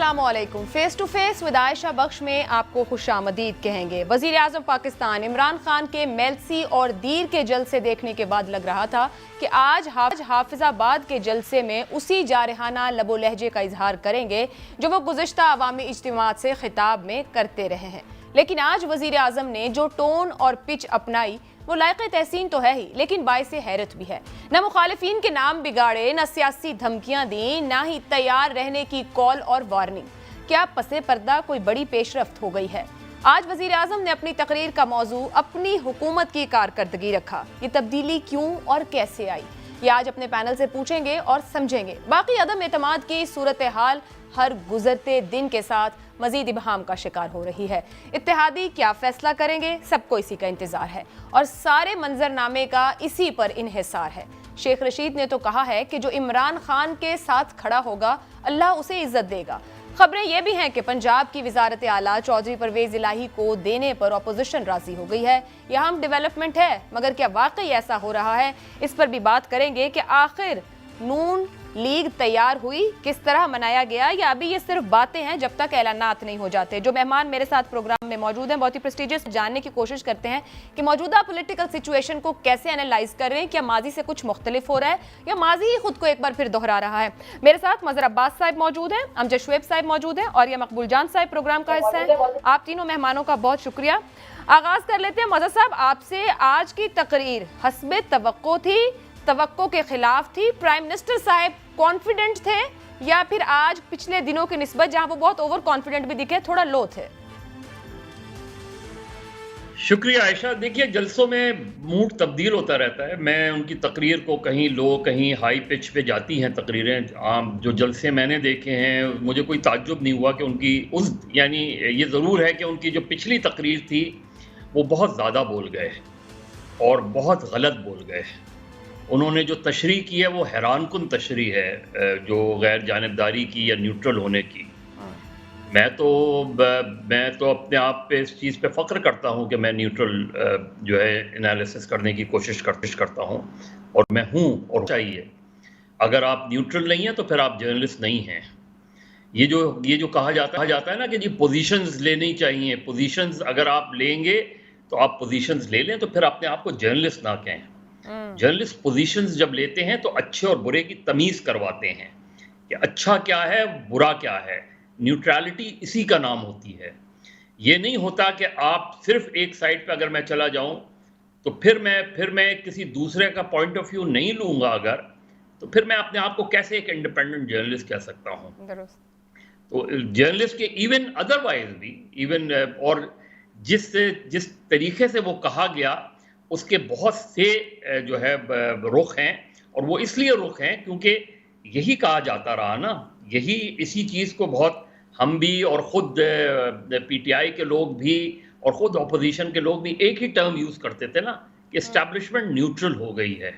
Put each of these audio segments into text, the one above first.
अस्सलामुअलैकुम। Face to face with Ayesha Bakhsh में आपको खुशामदीद कहेंगे। वजीर आज़म पाकिस्तान इमरान खान के मेलसी और दीर के जलसे देखने के बाद लग रहा था कि आज हाफिजाबाद के जलसे में उसी जारहाना लबो लहजे का इजहार करेंगे जो वो गुज़िश्ता अवामी इज्तिमात से खिताब में करते रहे हैं। लेकिन आज वजीर आज़म ने जो टोन और पिच अपनाई वो लायक तहसीन तो है ही, लेकिन बाइस हैरत भी है। न मुखालिफिन के नाम बिगाड़े, न सियासी धमकियां दी, ना ही तैयार रहने की कॉल और वार्निंग। क्या पसे पर्दा कोई बड़ी पेशरफ्त हो गई है? आज वजीर आज़म ने अपनी तकरीर का मौजू अपनी हुकूमत की कारकर्दगी रखा। ये तब्दीली क्यों और कैसे आई, ये आज अपने पैनल से पूछेंगे और समझेंगे। बाकी अदम एतमाद की सूरत हाल हर गुजरते दिन के साथ मजीद इबहाम का शिकार हो रही है। इत्तेहादी क्या फैसला करेंगे, सबको इसी का इंतजार है और सारे मंजरनामे का इसी पर इन्हिसार है। शेख रशीद ने तो कहा है कि जो इमरान खान के साथ खड़ा होगा अल्लाह उसे इज्जत देगा। खबरें ये भी हैं कि पंजाब की वजारत आला चौधरी परवेज इलाही को देने पर अपोजिशन राजी हो गई है। यह अहम डेवलपमेंट है, मगर क्या वाकई ऐसा हो रहा है? इस पर भी बात करेंगे कि आखिर नून लीग तैयार हुई, किस तरह मनाया गया, या अभी ये सिर्फ बातें हैं जब तक ऐलानात नहीं हो जाते। जो मेहमान मेरे साथ प्रोग्राम में मौजूद हैं बहुत ही प्रेस्टिजियस, जानने की कोशिश करते हैं कि मौजूदा पॉलिटिकल सिचुएशन को कैसे एनालाइज कर रहे हैं। क्या माजी से कुछ मुख्तलिफ हो रहा है या माजी ही खुद को एक बार फिर दोहरा रहा है? मेरे साथ मजहर अब्बास साहब मौजूद हैं, अमजद शुएब साहब मौजूद हैं और यह मकबूल जान साहब प्रोग्राम का हिस्सा है। आप तीनों मेहमानों का बहुत शुक्रिया। आगाज कर लेते हैं मजहर साहब आपसे। आज की तकरीर हस्बे तवक्को थी, तवक्को के खिलाफ थी? प्राइम मिनिस्टर साहब कॉन्फिडेंट थे या फिर आज पिछले दिनों की निस्बत जहां वो बहुत ओवर कॉन्फिडेंट भी दिखे थोड़ा लो थे? शुक्रिया आयशा। देखिए, जलसों में मूड तब्दील होता रहता है। मैं उनकी तकरीर को कहीं लो कहीं हाई पिच पे जाती हैं तकरीरें। आम जो जलसे मैंने देखे हैं मुझे कोई ताज्जुब नहीं हुआ कि उनकी यानी ये ज़रूर है कि उनकी जो पिछली तकरीर थी वो बहुत ज़्यादा बोल गए और बहुत गलत बोल गए। उन्होंने जो तशरीह की है वो हैरानकुन तशरीह है, जो गैर जानिबदारी की या न्यूट्रल होने की। मैं तो अपने आप पे इस चीज़ पे फ़ख्र करता हूँ कि मैं न्यूट्रल जो है एनालिसिस करने की कोशिश करता हूँ और मैं हूँ और चाहिए। अगर आप न्यूट्रल नहीं हैं तो फिर आप जर्नलिस्ट नहीं हैं। ये जो कहा जाता है ना कि जी पोजीशंस लेनी चाहिए, पोजीशंस अगर आप लेंगे तो आप पोजीशंस ले लें, तो फिर अपने आप को जर्नलिस्ट ना कहें। जर्नलिस्ट पोजीशंस जब लेते हैं तो अच्छे और बुरे की तमीज़ करवाते हैं कि अच्छा क्या है बुरा क्या है। न्यूट्रलिटी इसी का नाम होती है। ये नहीं होता कि आप सिर्फ एक साइड पे अगर मैं चला जाऊं तो फिर मैं किसी दूसरे का पॉइंट ऑफ व्यू नहीं लूंगा अगर, तो फिर मैं अपने आप को कैसे एक इंडिपेंडेंट जर्नलिस्ट कह सकता हूं? तो जर्नलिस्ट के इवन अदरवाइज भी और जिस तरीके से वो कहा गया उसके बहुत से जो है रुख हैं, और वो इसलिए रुख हैं क्योंकि यही कहा जाता रहा ना, इसी चीज़ को बहुत हम भी और ख़ुद पीटीआई के लोग भी और ख़ुद अपोजिशन के लोग भी एक ही टर्म यूज़ करते थे ना कि एस्टैब्लिशमेंट न्यूट्रल हो गई है।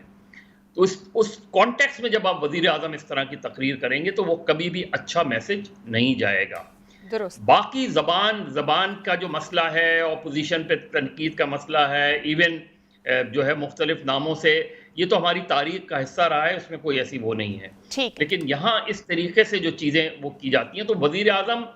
तो उस कॉन्टेक्स्ट में जब आप वज़ीर आज़म इस तरह की तकरीर करेंगे तो वो कभी भी अच्छा मैसेज नहीं जाएगा। बाकी ज़बान का जो मसला है, अपोजिशन पे तनकीद का मसला है, इवन जो है मुख्तलिफ नामों से, ये तो हमारी तारीख का हिस्सा रहा है, उसमें कोई ऐसी वो नहीं है। लेकिन यहाँ इस तरीके से जो चीज़ें वो की जाती हैं तो वज़ीर आज़म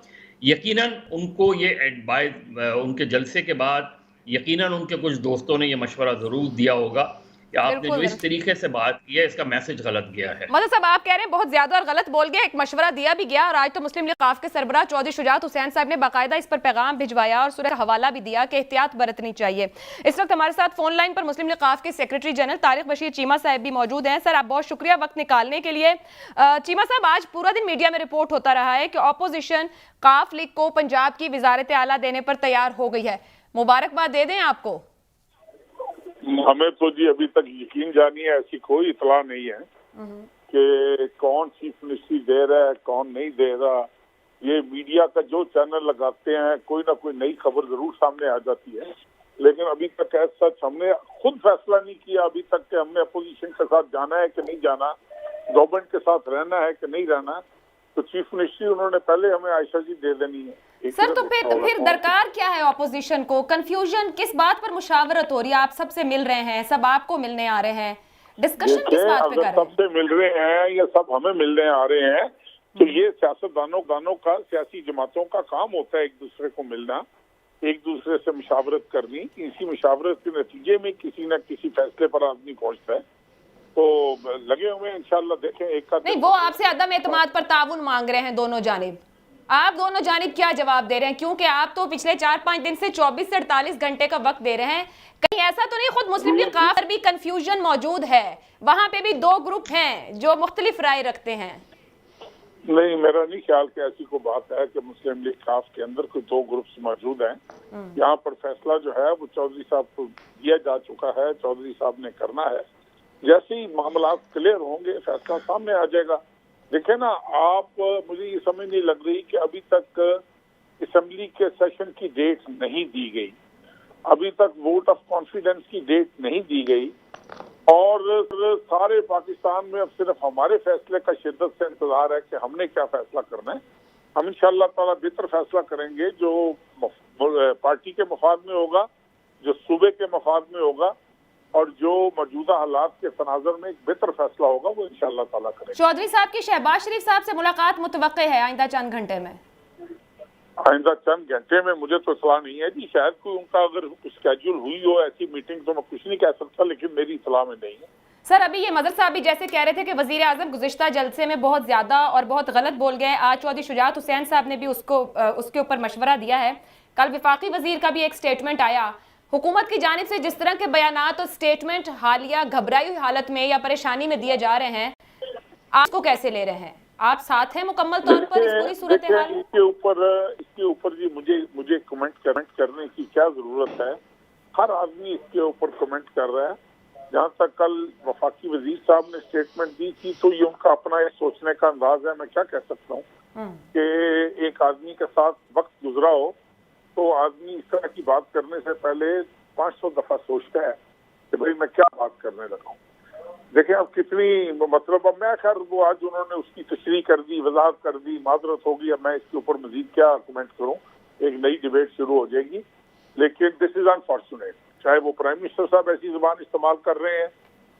यकीनन उनको ये एडवाइस, उनके जलसे के बाद यकीनन उनके कुछ दोस्तों ने ये मशवरा ज़रूर दिया होगा कि आपने जो इस तरीके से बात की है इसका मैसेज गलत गया है। मतलब साहब आप कह रहे हैं बहुत ज्यादा और गलत बोल गया, एक मशवरा दिया भी गया, और आज तो मुस्लिम लीग काफ के सरबराह चौधरी शुजात हुसैन साहब ने बाकायदा इस पर पैगाम भिजवाया और सूरह हवाला भी दिया कि एहतियात बरतनी चाहिए। इस वक्त हमारे साथ फोन लाइन पर मुस्लिम लीग काफ के सेक्रेटरी जनरल तारिक बशीर चीमा साहब भी मौजूद हैं। सर, आप बहुत शुक्रिया वक्त निकालने के लिए। चीमा साहब, आज पूरा दिन मीडिया में रिपोर्ट होता रहा है कि अपोजिशन काफ लीग को पंजाब की वजारत आला देने पर तैयार हो गई है। मुबारकबाद दे दें आपको। हमें तो जी अभी तक यकीन जानी है, ऐसी कोई इतला नहीं है कि कौन चीफ मिनिस्ट्री दे रहा है कौन नहीं दे रहा। ये मीडिया का जो चैनल लगाते हैं कोई ना कोई नई खबर जरूर सामने आ जाती है, लेकिन अभी तक ऐसा हमने खुद फैसला नहीं किया अभी तक कि हमने अपोजिशन के साथ जाना है कि नहीं जाना, गवर्नमेंट के साथ रहना है कि नहीं रहना। तो चीफ मिनिस्ट्री उन्होंने पहले हमें आयशा जी दे देनी है। सर, तो फिर दरकार क्या है ऑपोजिशन को? कंफ्यूजन किस बात पर मुशावरत हो रही है? आप सबसे मिल रहे हैं, सब आपको मिलने आ रहे हैं, डिस्कशन किस बात पे कर रहे हैं? सबसे मिल रहे हैं या सब हमें मिलने आ रहे हैं, तो ये सियासतदानों का, सियासी जमातों का काम होता है एक दूसरे को मिलना, एक दूसरे से मुशावरत करनी, इसी मुशावरत के नतीजे में किसी न किसी फैसले पर आदमी पहुंचता है। तो लगे हुए हैं इंशाल्लाह, देखें एक का नहीं, वो आपसे अदम एतमाद पर ताउन मांग रहे हैं दोनों जानिब। आप दोनों जानिब क्या जवाब दे रहे हैं? क्योंकि आप तो पिछले 4-5 दिन से 24 से 48 घंटे का वक्त दे रहे हैं। कहीं ऐसा तो नहीं खुद मुस्लिम लीग काफ पर भी कंफ्यूजन मौजूद है? वहां पे भी 2 ग्रुप हैं जो मुख्तलिफ राय रखते हैं। नहीं, मेरा नहीं ख्याल कि ऐसी कोई बात है कि मुस्लिम लीग काफ के अंदर कोई 2 ग्रुप्स मौजूद हैं। यहाँ पर फैसला जो है वो चौधरी साहब को दिया जा चुका है, चौधरी साहब ने करना है। जैसे ही मामला क्लियर होंगे फैसला सामने आ जाएगा। देखे ना आप, मुझे ये समझ नहीं लग रही कि अभी तक असेंबली के सेशन की डेट नहीं दी गई, अभी तक वोट ऑफ कॉन्फिडेंस की डेट नहीं दी गई, और सारे पाकिस्तान में अब सिर्फ हमारे फैसले का शिद्दत से इंतजार है कि हमने क्या फैसला करना है। हम इंशाअल्लाह ताला बेहतर फैसला करेंगे जो पार्टी के मफाद में होगा, जो सूबे के मफाद में होगा, और जो मौजूदा हालात के तनाज़ुर में एक बेहतर फैसला होगा वो इंशाअल्लाह ताला करेंगे। चौधरी साहब की शहबाज शरीफ साहब से मुलाकात मुतवक्के है आइंदा चंद घंटे में? आइंदा चंद घंटे में मुझे तो इत्तला नहीं है जी, शायद कोई उनका अगर स्केड्यूल हुई हो ऐसी मीटिंग तो मैं कुछ नहीं कह सकता, लेकिन मेरी इत्तला में नहीं है। सर, अभी ये मजहर साहब भी जैसे कह रहे थे कि वजीर आजम गुज़िश्ता जलसे में बहुत ज्यादा और बहुत गलत बोल गए। आज चौधरी शुजात हुसैन साहब ने भी उसके ऊपर मशवरा दिया है। कल विफाकी वजीर का भी एक स्टेटमेंट आया। हुकूमत की जानिब से जिस तरह के बयानात और स्टेटमेंट हालिया घबराई हुई हालत में या परेशानी में दिए जा रहे हैं, आपको कैसे ले रहे हैं? आप साथ हैं मुकम्मल तौर पर इस पूरी सूरत हाल? इसके ऊपर जी मुझे कमेंट करने की क्या जरूरत है? हर आदमी इसके ऊपर कमेंट कर रहा है। जहाँ तक कल वफाकी वजीर साहब ने स्टेटमेंट दी थी तो ये उनका अपना एक सोचने का अंदाज है। मैं क्या कह सकता हूँ कि एक आदमी के साथ वक्त गुजरा हो तो आदमी इस तरह की बात करने से पहले 500 दफा सोचता है कि भाई मैं क्या बात करने लगा हूँ। देखें अब कितनी मतलब, अब मैं खैर वो आज उन्होंने उसकी तशरीह कर दी, वजाहत कर दी, माजरत होगी, अब मैं इसके ऊपर मजीद क्या कमेंट करूँ, एक नई डिबेट शुरू हो जाएगी। लेकिन दिस इज अनफॉर्चुनेट, चाहे वो प्राइम मिनिस्टर साहब ऐसी जुबान इस्तेमाल कर रहे हैं,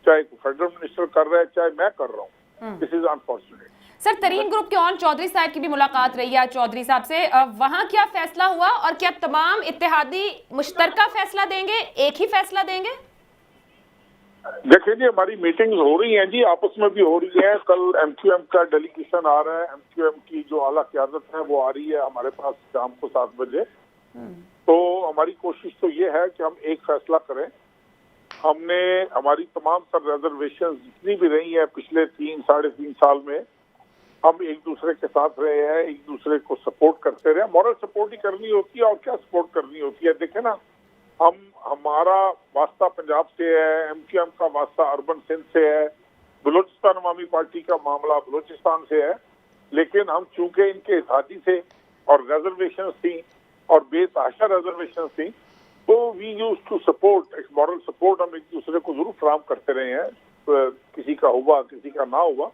चाहे फेडरल मिनिस्टर कर रहे हैं, चाहे मैं कर रहा हूँ, दिस इज अनफॉर्चुनेट। सर, तरीन ग्रुप के ऑन चौधरी साहब की भी मुलाकात रही है चौधरी साहब से, वहां क्या फैसला हुआ और क्या तमाम इत्तेहादी मुश्तरका फैसला देंगे, एक ही फैसला देंगे? देखिए जी, हमारी मीटिंग्स हो रही हैं जी, आपस में भी हो रही है। कल MQM का डेलीगेशन आ रहा है, MQM की जो आला क़यादत है वो आ रही है हमारे पास शाम को 7 बजे। तो हमारी कोशिश तो ये है कि हम एक फैसला करें। हमने हमारी तमाम तर रिजर्वेशन जितनी भी रही है पिछले 3-3.5 साल में, हम एक दूसरे के साथ रहे हैं, एक दूसरे को सपोर्ट करते रहे। मॉरल सपोर्ट ही करनी होती है और क्या सपोर्ट करनी होती है। देखे ना, हमारा वास्ता पंजाब से है, MQM का वास्ता अर्बन सिंध से है, बलूचिस्तान अवामी पार्टी का मामला बलूचिस्तान से है, लेकिन हम चूंकि इनके इत्तेहादी थे और रिजर्वेशन थी और बेतहाशा रिजर्वेशन थी, तो वी यूज टू सपोर्ट, एक मॉरल सपोर्ट हम एक दूसरे को जरूर फराहम करते रहे हैं, किसी का हुआ किसी का ना हुआ।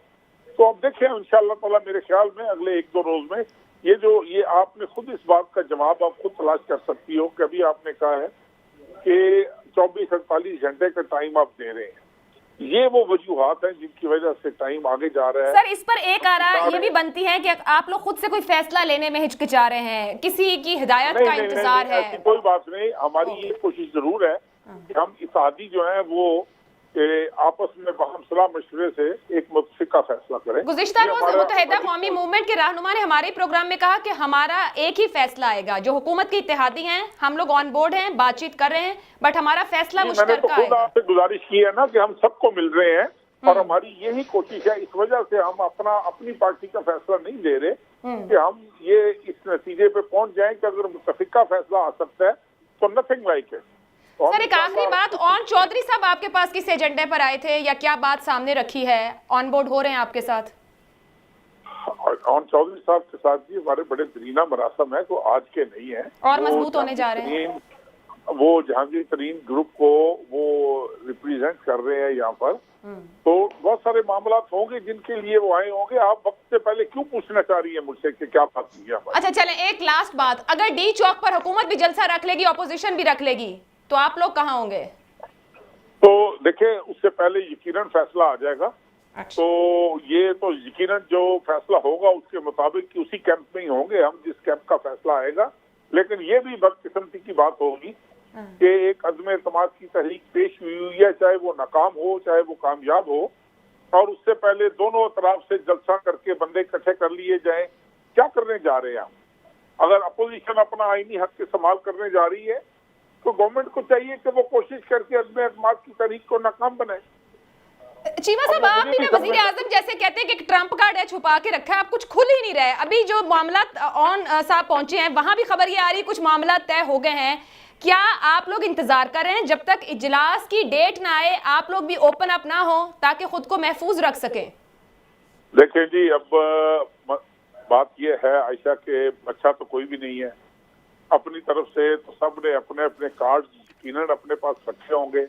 तो अब देखें इंशाअल्लाह ताला, मेरे ख्याल में अगले 1-2 रोज में ये आपने खुद इस बात का जवाब आप खुद तलाश कर सकती हो कि अभी आपने कहा है कि 24-48 घंटे का टाइम आप दे रहे हैं, ये वो वजूहात हैं जिनकी वजह से टाइम आगे जा रहा है। सर, इस पर एक आरा ये भी बनती है कि आप लोग खुद से कोई फैसला लेने में हिचकिचा रहे हैं, किसी की हिदायत का इंतजार है? ऐसी कोई बात नहीं, हमारी ये कोशिश जरूर है कि हम इत्तेहादी जो है वो आपस में हम सलाह मशवरे से एक मुतफ़िका फैसला करें। गुज़िश्ता रोज मुत्तहिदा कौमी मूवमेंट के रहनुमा ने हमारे प्रोग्राम में कहा कि हमारा एक ही फैसला आएगा, जो हुकूमत की इत्तेहादी हैं, हम लोग ऑन बोर्ड हैं, बातचीत कर रहे हैं, बट हमारा फैसला मुश्तरका है। आपसे गुजारिश की है ना कि हम सबको मिल रहे हैं और हमारी यही कोशिश है। इस वजह से हम अपनी पार्टी का फैसला नहीं ले रहे कि हम ये इस नतीजे पे पहुंच जाएं कि अगर मुत्तफ़िका फैसला आ सकता है तो नथिंग लाइक है। सर, एक आखिरी बात, ऑन चौधरी साहब आपके पास किस एजेंडे पर आए थे या क्या बात सामने रखी है? ऑन बोर्ड हो रहे हैं आपके साथ? ऑन चौधरी साहब के साथ भी हमारे बड़े दरीना मरासम है, तो आज के नहीं है और मजबूत होने जा रहे हैं। वो जहांगीर तरीन ग्रुप को वो रिप्रेजेंट कर रहे हैं यहाँ पर, तो बहुत सारे मामला होंगे जिनके लिए वो आए होंगे। आप वक्त से पहले क्यों पूछना चाह रही है मुझसे कि क्या बात की? अच्छा चले, एक लास्ट बात, अगर डी चौक पर हुकूमत भी जलसा रख लेगी, अपोजिशन भी रख लेगी, तो आप लोग कहाँ होंगे? तो देखिए, उससे पहले यकीनन फैसला आ जाएगा तो ये तो यकीनन जो फैसला होगा उसके मुताबिक कि उसी कैंप में ही होंगे हम, जिस कैंप का फैसला आएगा। लेकिन ये भी बदकिस्मती की बात होगी कि एक अज़्म एतमाद की तहरीक पेश हुई है, चाहे वो नाकाम हो चाहे वो कामयाब हो, और उससे पहले दोनों तरफ से जलसा करके बंदे इकट्ठे कर लिए जाएं। क्या करने जा रहे हैं हम? अगर अपोजिशन अपना आईनी हक इस्तेमाल करने जा रही है तो गवर्नमेंट को चाहिए कि वो कोशिश करके अज़्म एतमाद की तहरीक को नाकाम बनाए। चीमा साहब, आप भी ना वजीर आजम जैसे कहते हैं कि ट्रम्प कार्ड है, छुपा के रखा है, आप कुछ खुल ही नहीं रहे। अभी जो मामला ऑन साहब पहुंचे हैं वहां भी खबर ये आ रही है कुछ मामला तय हो गए हैं। क्या आप लोग इंतजार कर रहे हैं जब तक इजलास की डेट ना आए, आप लोग भी ओपन अप ना हो ताकि खुद को महफूज रख सकें? देखिए जी, अब बात ये है आयशा के अच्छा तो कोई भी नहीं है। अपनी तरफ से तो सब ने अपने अपने कार्ड यकीनन अपने पास रखे होंगे।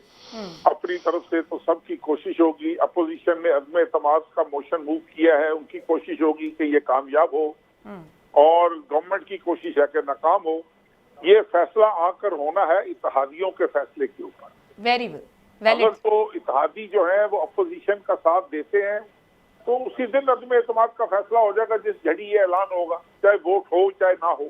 अपनी तरफ से तो सबकी कोशिश होगी। अपोजिशन ने अज़्म एतमाद का मोशन मूव किया है, उनकी कोशिश होगी कि ये कामयाब हो, और गवर्नमेंट की कोशिश है कि नाकाम हो। ये फैसला आकर होना है इत्तेहादियों के फैसले के ऊपर। Very well. अगर तो इत्तेहादी जो है वो अपोजिशन का साथ देते हैं तो उसी दिन अज़्म एतमाद का फैसला हो जाएगा जिस घड़ी ये ऐलान होगा, चाहे वोट हो चाहे ना हो।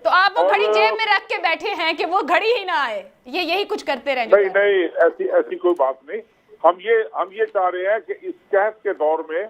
तो आप वो घड़ी जेब में रख के बैठे हैं कि वो घड़ी ही ना आए, ये यही कुछ करते रहें? नहीं, ऐसी कोई बात नहीं। हम ये चाह रहे हैं कि इस कहत के दौर में,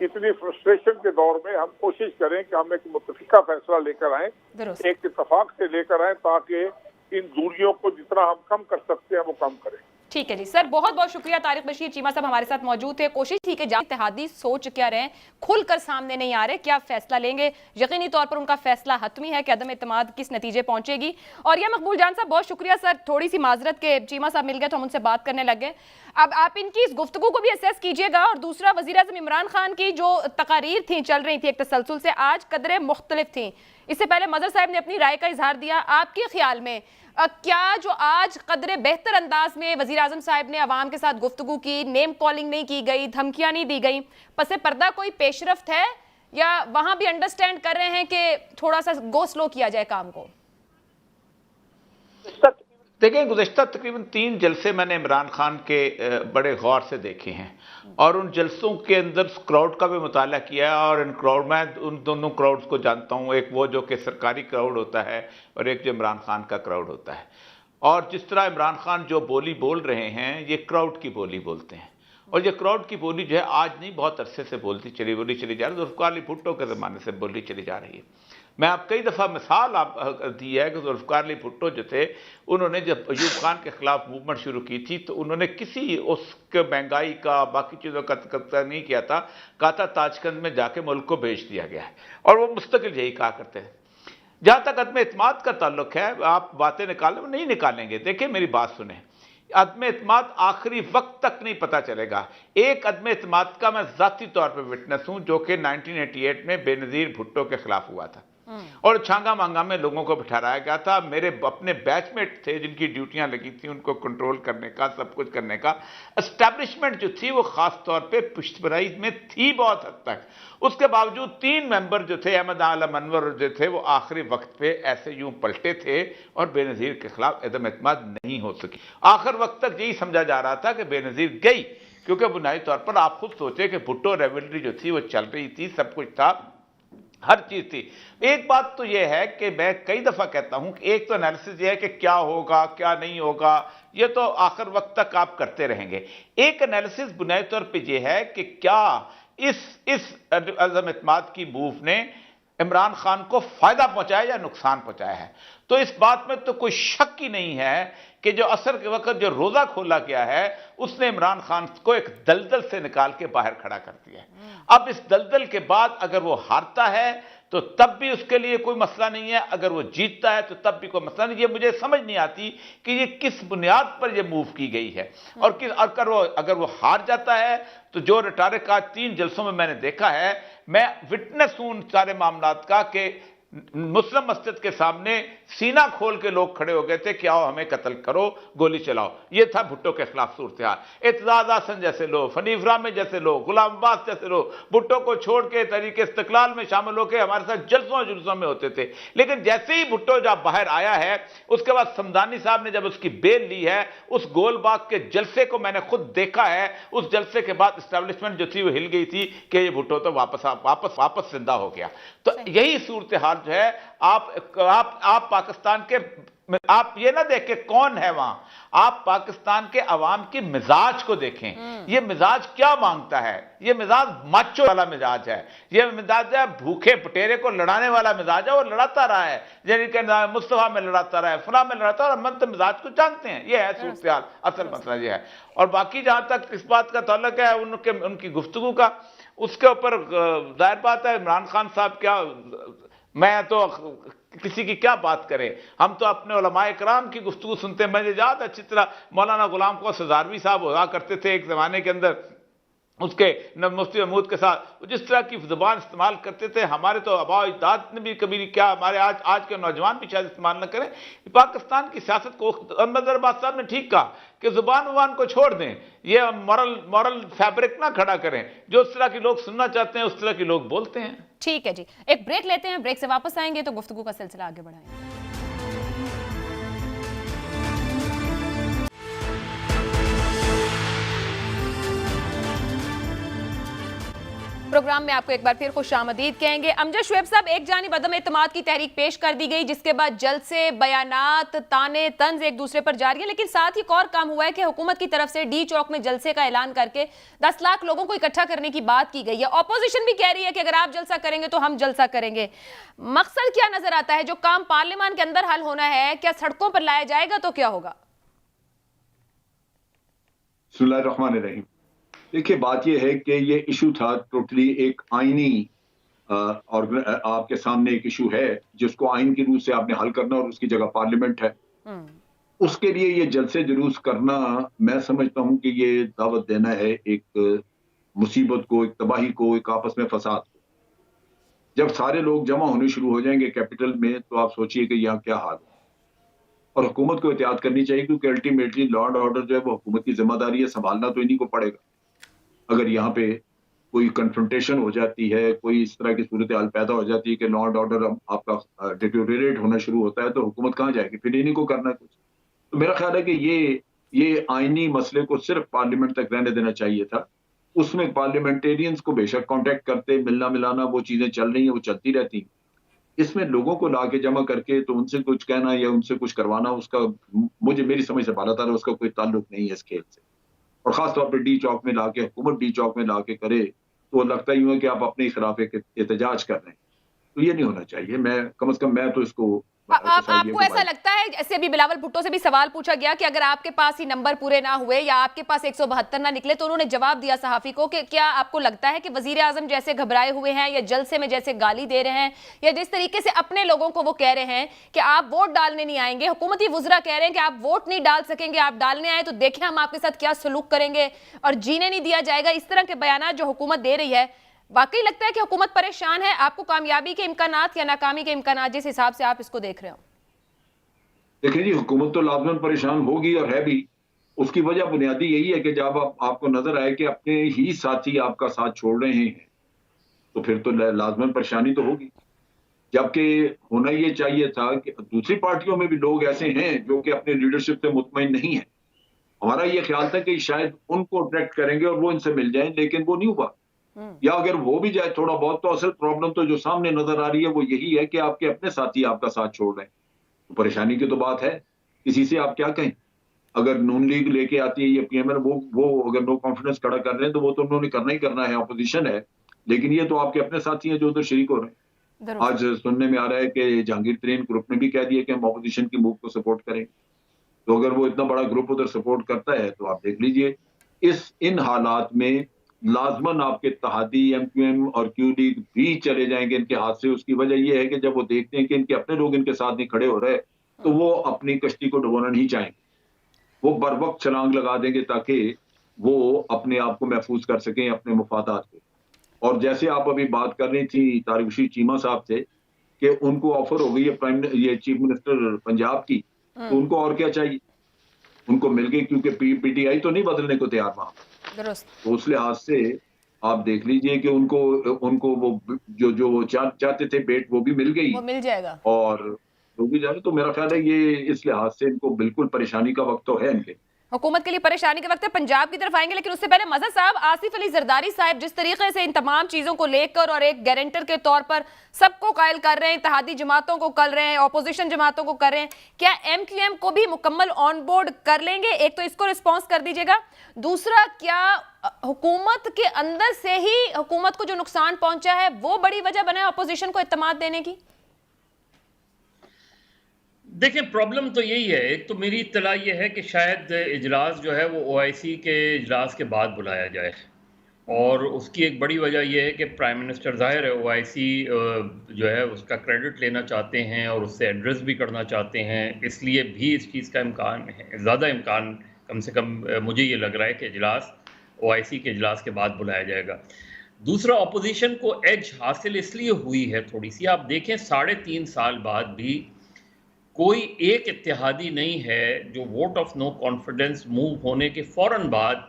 इतनी फ्रस्ट्रेशन के दौर में हम कोशिश करें कि हम एक मुत्तफिका फैसला लेकर आए, एक इत्तेफाक से लेकर आए, ताकि इन दूरियों को जितना हम कम कर सकते हैं वो कम करें। ठीक है जी सर, बहुत बहुत शुक्रिया। तारिक बशीर चीमा साहब हमारे साथ मौजूद थे। कोशिश थी कि इत्तेहादी सोच क्या रहे, खुलकर सामने नहीं आ रहे, क्या फैसला लेंगे। यकीनी तौर पर उनका फैसला हतमी है कि अदम एतमाद किस नतीजे पहुंचेगी। और यह मकबूल जान साहब, बहुत शुक्रिया सर, थोड़ी सी माजरत के चीमा साहब मिल गए तो हम उनसे बात करने लग गए। अब आप इनकी इस गुफ्तगू को भी असेस कीजिएगा। और दूसरा, वज़ीर आज़म इमरान खान की जो तकारीर थी चल रही थी एक तसलसल से, आज कदरे मुख्तलिफ थी। इससे पहले मजहर साहब ने अपनी राय का इजहार दिया। आपके ख्याल में क्या जो आज कदरे बेहतर अंदाज में वज़ीर आज़म साहब ने अवाम के साथ गुफ्तगू की, नेम कॉलिंग नहीं की गई, धमकियां नहीं दी गई, पसे पर्दा कोई पेशरफ्त है, या वहां भी अंडरस्टैंड कर रहे हैं कि थोड़ा सा गो स्लो किया जाए काम को? देखें, गुज़श्ता तकरीबन 3 जलसे मैंने इमरान खान के बड़े गौर से देखे हैं, और उन जलसों के अंदर क्राउड का भी मुताला किया है। और इन क्राउड, मैं उन दोनों क्राउड्स को जानता हूँ, एक वो जो कि सरकारी क्राउड होता है और एक जो इमरान खान का क्राउड होता है। और जिस तरह इमरान खान जो बोली बोल रहे हैं, ये क्राउड की बोली बोलते हैं, और ये क्राउड की बोली जो है आज नहीं, बहुत अरसे से बोली चली जा रही है। ज़ुल्फ़िकार अली भुट्टो के ज़माने से बोली चली जा रही है। मैं आप कई दफ़ा मिसाल आप दी है कि ज़ुल्फ़िकार अली भुट्टो जो थे, उन्होंने जब अयूब खान के ख़िलाफ़ मूवमेंट शुरू की थी तो उन्होंने किसी उसके महंगाई का, बाकी चीज़ों का तज़किरा नहीं किया था। कहा था ताजकंद में जाके मुल्क को बेच दिया गया है, और वो मुस्तकिल यही कहा करते हैं। जहाँ तक अदम एतमाद का ताल्लुक है, आप बातें निकालें, वो नहीं निकालेंगे। देखिए, मेरी बात सुने, अदम एतमाद आखिरी वक्त तक नहीं पता चलेगा। एक अदम एतमाद का मैं ज़ाती तौर पर विटनेस हूँ, जो कि 1988 में बेनज़ीर भुट्टो के खिलाफ हुआ था, और छांगा मांगा में लोगों को बिठाया गया था। मेरे अपने बैचमेट थे जिनकी ड्यूटियां लगी थी उनको कंट्रोल करने का, सब कुछ करने का। एस्टैब्लिशमेंट जो थी वो खास तौर पे पुश्तबराई में थी बहुत हद तक। उसके बावजूद 3 मेंबर जो थे, अहमद आलम अनवर जो थे, वो आखिरी वक्त पे ऐसे यूं पलटे थे और बेनज़ीर के खिलाफ अदम एतमाद नहीं हो सकी। आखिर वक्त तक यही समझा जा रहा था कि बेनज़ीर गई, क्योंकि बुनियादी तौर पर आप खुद सोचे कि भुट्टो रेवलरी जो थी वो चल रही थी, सब कुछ था, हर चीज थी। एक बात तो यह है कि मैं कई दफा कहता हूं कि एक तो एनालिसिस यह है कि क्या होगा क्या नहीं होगा, यह तो आखिर वक्त तक आप करते रहेंगे। एक एनालिसिस बुनियादी तौर पे यह है कि क्या इस अज़म एतमाद की मूव ने इमरान खान को फायदा पहुंचाया या नुकसान पहुंचाया है। तो इस बात में तो कोई शक ही नहीं है कि जो असर के वक्त जो रोजा खोला गया है, उसने इमरान खान को एक दलदल से निकाल के बाहर खड़ा कर दिया है। अब इस दलदल के बाद अगर वो हारता है तो तब भी उसके लिए कोई मसला नहीं है, अगर वो जीतता है तो तब भी कोई मसला नहीं। ये मुझे समझ नहीं आती कि ये किस बुनियाद पर ये मूव की गई है, और अगर वो हार जाता है तो जो रिटारिक आज 3 जलसों में मैंने देखा है, मैं विटनेस हूं उन सारे मामलात का कि मुस्लिम मस्जिद के सामने सीना खोल के लोग खड़े हो गए थे कि आओ हमें कत्ल करो, गोली चलाओ। ये था भुट्टो के खिलाफ सूरत हाल। एतजाज हसन जैसे लोग, हनीफ रामे जैसे लोग, गुलाम अब्बास जैसे लोग भुट्टो को छोड़ के तरीके इस्तिकलाल में शामिल होकर हमारे साथ जलसों जुलसों में होते थे। लेकिन जैसे ही भुट्टो जब बाहर आया है, उसके बाद समदानी साहब ने जब उसकी बेल ली है, उस गोलबाग के जलसे को मैंने खुद देखा है। उस जलसे के बाद एस्टेब्लिशमेंट जो थी वो हिल गई थी कि ये भुट्टो तो वापस जिंदा हो गया। तो यही सूरत हाल जो है, आप पाकिस्तान के, आप ये ना देख के कौन है वहां, आप पाकिस्तान के अवाम की मिजाज को देखें। ये मिजाज क्या मांगता है? ये मिजाज माचो वाला मिजाज है, ये मिजाज है भूखे पटेरे को लड़ाने वाला मिजाज है, और लड़ाता रहा है, यानी कि मुस्तफा में लड़ाता रहा है, फला में लड़ाता है, और हम तो मिजाज को जानते हैं। ये है सूरत हाल, असल मसला ये है। और बाकी जहां तक इस बात का ताल्लुक है उनकी गुफ्तगू का, उसके ऊपर जाहिर बात है इमरान खान साहब क्या, मैं तो किसी की क्या बात करें, हम तो अपने उलमाए कराम की गुफ्तगू सुनते हैं। मुझे याद अच्छी तरह मौलाना गुलाम क़ौस हज़ारवी साहब हुआ करते थे एक ज़माने के अंदर, उसके मुफ्ती महमूद के साथ जिस तरह की ज़ुबान इस्तेमाल करते थे, हमारे तो आबा अजदाद ने भी कभी क्या, हमारे आज के नौजवान भी शायद इस्तेमाल न करें। पाकिस्तान की सियासत को नज़र बात साहब ने ठीक कहा कि ज़ुबान को छोड़ दें, ये मॉरल फैब्रिक ना खड़ा करें, जो उस तरह के लोग सुनना चाहते हैं उस तरह के लोग बोलते हैं। ठीक है जी, एक ब्रेक लेते हैं, ब्रेक से वापस आएंगे तो गुफ्तगू का सिलसिला आगे बढ़ाएंगे। प्रोग्राम में आपको एक बार फिर खुशामदीद कहेंगे। अमजद शुएब साहब, एक जानिब अदम एतमाद की तहरीक पेश कर दी गई, जिसके बाद जलसे, बयानात, ताने तंज एक दूसरे पर जारी है, लेकिन साथ ही एक और काम हुआ है कि हुकूमत की तरफ से डी चौक में जलसे का ऐलान करके 10 लाख लोगों को इकट्ठा करने की बात की गई है। ऑपोजिशन भी कह रही है कि अगर आप जलसा करेंगे तो हम जलसा करेंगे। मकसद क्या नजर आता है? जो काम पार्लियामान के अंदर हल होना है, क्या सड़कों पर लाया जाएगा तो क्या होगा? बिस्मिल्लाहिर्रहमानिर्रहीम। देखिए, बात यह है कि ये इशू था टोटली एक आईनी, और आपके सामने एक इशू है जिसको आइन की रूह से आपने हल करना, और उसकी जगह पार्लियामेंट है। उसके लिए ये जलसे जुलूस करना, मैं समझता हूं कि ये दावत देना है एक मुसीबत को, एक तबाही को, एक आपस में फसाद को। जब सारे लोग जमा होने शुरू हो जाएंगे कैपिटल में, तो आप सोचिए कि यहाँ क्या हाल है। और हुकूमत को एहतियात करनी चाहिए, क्योंकि अल्टीमेटली लॉ एंड ऑर्डर जो है वो हुकूमत की जिम्मेदारी है, संभालना तो इन्हीं को पड़ेगा। अगर यहाँ पे कोई कन्फ्रंटेशन हो जाती है, कोई इस तरह की सूरत हाल पैदा हो जाती है कि लॉ एंड ऑर्डर आपका डिटेरियोरेट होना शुरू होता है, तो हुकूमत कहाँ जाएगी? फिर इन्हीं को करना है कुछ। तो मेरा ख्याल है कि ये आईनी मसले को सिर्फ पार्लियामेंट तक रहने देना चाहिए था। उसमें पार्लियामेंटेरियंस को बेशक कांटेक्ट करते, मिलना मिलाना, वो चीजें चल रही हैं, वो चलती रहती हैं। इसमें लोगों को लाके जमा करके तो उनसे कुछ कहना या उनसे कुछ करवाना, उसका मेरी समझ से बाला ताला उसका कोई ताल्लुक नहीं है इस खेल से। और खासतौर पर डी चौक में लाके, हुकूमत डी चौक में लाके करे तो लगता ही है कि आप अपने खिलाफ एक एहतजाज कर रहे हैं। तो ये नहीं होना चाहिए। मैं कम से कम मैं तो इसको आपको ऐसा लगता है, जैसे अभी बिलावल भुट्टो से भी सवाल पूछा गया कि अगर आपके पास ही नंबर पूरे ना हुए या आपके पास 172 ना निकले, तो उन्होंने जवाब दिया सहाफी को कि क्या आपको लगता है कि वजीर आजम जैसे घबराए हुए हैं या जलसे में जैसे गाली दे रहे हैं या जिस तरीके से अपने लोगों को वो कह रहे हैं कि आप वोट डालने नहीं आएंगे, हुकूमती वुज़रा कह रहे हैं कि आप वोट नहीं डाल सकेंगे, आप डालने आए तो देखें हम आपके साथ क्या सलूक करेंगे और जीने नहीं दिया जाएगा, इस तरह के बयान जो हुकूमत दे रही है, वाकई लगता है कि हुकूमत परेशान है? आपको कामयाबी के इम्कानात या नाकामी के इम्कानात, जिस हिसाब से आप इसको देख रहे हो? देखिए जी, हुकूमत तो लाजमन परेशान होगी और है भी। उसकी वजह बुनियादी यही है कि जब आपको नजर आए कि अपने ही साथी आपका साथ छोड़ रहे हैं, तो फिर तो लाजमन परेशानी तो होगी। जबकि होना ये चाहिए था कि दूसरी पार्टियों में भी लोग ऐसे हैं जो कि अपने लीडरशिप से मुतमईन नहीं है। हमारा ये ख्याल था कि शायद उनको अट्रैक्ट करेंगे और वो इनसे मिल जाएं, लेकिन वो नहीं हुआ। या अगर वो भी जाए थोड़ा बहुत, तो असल प्रॉब्लम तो जो सामने नजर आ रही है वो यही है कि आपके अपने साथी आपका साथ छोड़ रहे हैं। तो परेशानी की तो बात है, किसी से आप क्या कहें। अगर नून लीग लेके आती है या पीएमएल, वो अगर नो कॉन्फिडेंस खड़ा कर रहे हैं तो वो तो उन्होंने करना ही करना है, अपोजिशन है। लेकिन ये तो आपके अपने साथी हैं जो उधर शरीक हो रहे हैं। आज सुनने में आ रहा है कि जहांगीर तरीन ग्रुप ने भी कह दिया कि हम अपोजिशन की मूव को सपोर्ट करेंगे। तो अगर वो इतना बड़ा ग्रुप उधर सपोर्ट करता है तो आप देख लीजिए, इन हालात में लाजमन आपके इत्तेहादी एमक्यूएम और क्यू लीग भी चले जाएंगे इनके हाथ से। उसकी वजह यह है कि जब वो देखते हैं कि इनके अपने लोग इनके साथ नहीं खड़े हो रहे, तो वो अपनी कश्ती को डुबोना नहीं चाहेंगे। वो बर वक्त छलांग लगा देंगे ताकि वो अपने आप को महफूज कर सकें, अपने मुफादात को। और जैसे आप अभी बात कर रही थी तारिक रशीद चीमा साहब से, کہ ان کو آفر ہو گئی ہے یہ چیف منسٹر پنجاب کی، تو ان کو اور کیا چاہیے؟ ان کو مل گئی، کیونکہ پی ٹی آئی تو نہیں بدلنے کو تیار وہاں. تو اس لحاظ سے آپ دیکھ لیجئے کہ ان کو وہ جو وہ چاہتے تھے بیٹ وہ بھی مل گئی، وہ مل جائے گا اور وہ بھی جائے. تو میرا خیال ہے یہ اس لحاظ سے ان کو بالکل پریشانی کا وقت تو ہے ان کے. حکومت کے لیے پریشانی کے وقت ہے. پنجاب کی طرف آئیں گے، لیکن اس سے پہلے مظہر صاحب، آصف علی زرداری صاحب جس طریقے سے ان تمام چیزوں کو لے کر اور ایک گارنٹر کے طور پر سب کو قائل کر رہے ہیں، اتحادی جماعتوں کو کر رہے ہیں، اپوزیشن جماعتوں کو کر رہے ہیں، کیا ایم کیو ایم کو بھی مکمل آن بورڈ کر لیں گے؟ ایک تو اس کو رسپانس کر دیجیے گا. دوسرا، کیا حکومت کے اندر سے ہی حکومت کو جو نقصان پہنچا ہے وہ بڑی وجہ بنا ہے اپوزیشن کو اعتماد دینے کی؟ دیکھیں، پرابلم تو یہی ہے. ایک تو میری اطلاع یہ ہے کہ شاید اجلاس جو ہے وہ او آئی سی کے اجلاس کے بعد بلایا جائے، اور اس کی ایک بڑی وجہ یہ ہے کہ پرائم منسٹر ظاہر ہے او آئی سی جو ہے اس کا کریڈٹ لینا چاہتے ہیں اور اس سے ایڈریس بھی کرنا چاہتے ہیں، اس لیے بھی اس چیز کا امکان ہے، زیادہ امکان کم سے کم مجھے یہ لگ رہا ہے کہ اجلاس او آئی سی کے اجلاس کے بعد بلایا جائے گا. دوسرا، اپوزیشن کو ایج حاصل اس لیے ہوئی ہے تھوڑی سی. آپ دیکھیں 3.5 سال بعد بھی کوئی ایک اتحادی نہیں ہے جو vote of no confidence move ہونے کے فوراً بعد